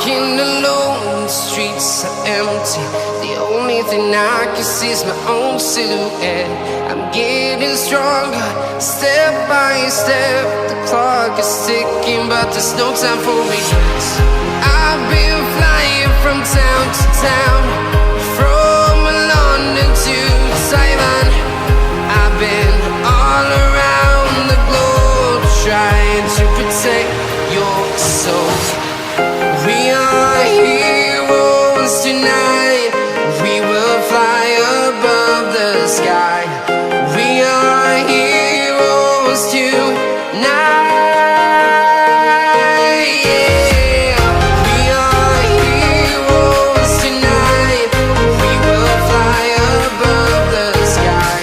walking alone, the streets are empty. The only thing I can see is my own silhouette. I'm getting stronger, step by step. The clock is ticking, but there's no time for me. I've been flying from town to town, from London to Taiwan. I've been all around the globe, trying to protect your soul. We are heroes tonight. We will fly above the sky. We are heroes tonight. Yeah. We are heroes tonight. We will fly above the sky.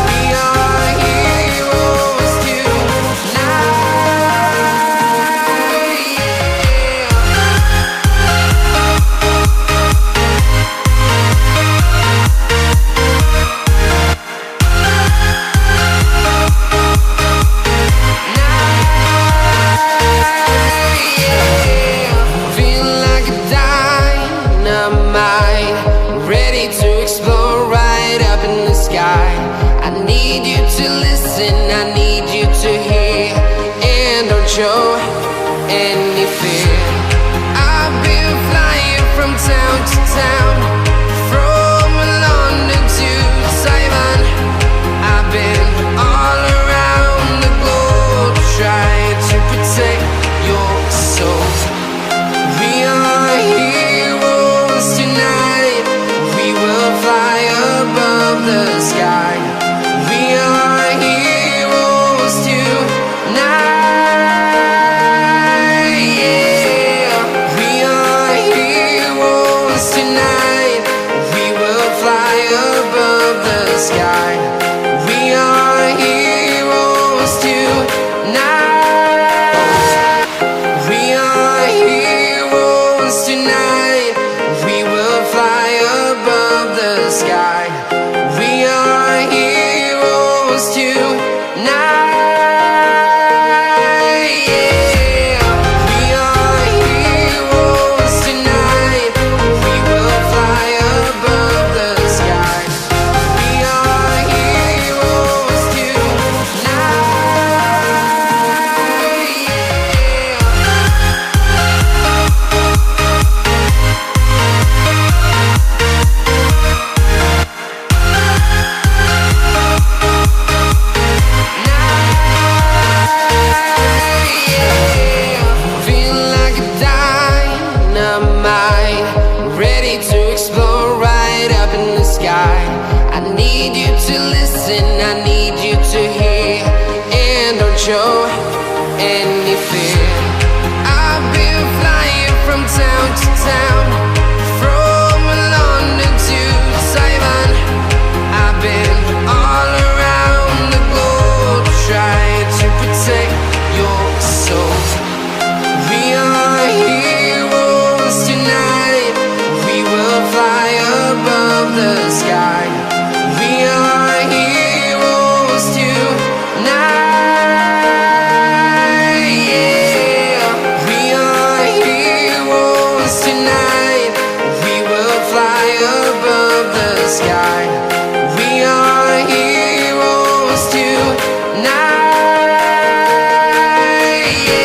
We are heroes tonight. I need you to listen, I need you to hear, and don't show any fear. I've been flying from town to town, from London to Taiwan. I've been all around the globe, trying to protect your soul. We are heroes tonight. We will fly above the sky. We are heroes tonight. Yeah. We are heroes tonight. We will fly above the sky. We are heroes tonight. We are heroes tonight. We will fly above the sky. We are heroes tonight. Yeah. We are heroes tonight. We will fly above the sky. We are heroes tonight. I need you to listen, I need you to hear, and don't show any fear. I've been flying from town to town, from London to Taiwan. I've been all around the globe, trying to protect your soul. We are heroes tonight. We will fly above the sky. We are heroes tonight. Yeah. We are heroes tonight. We will fly above the sky. We are heroes tonight. Yeah.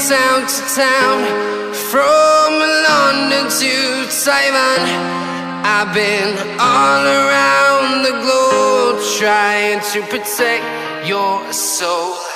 Town to town, from London to Taiwan. I've been all around the globe, trying to protect your soul.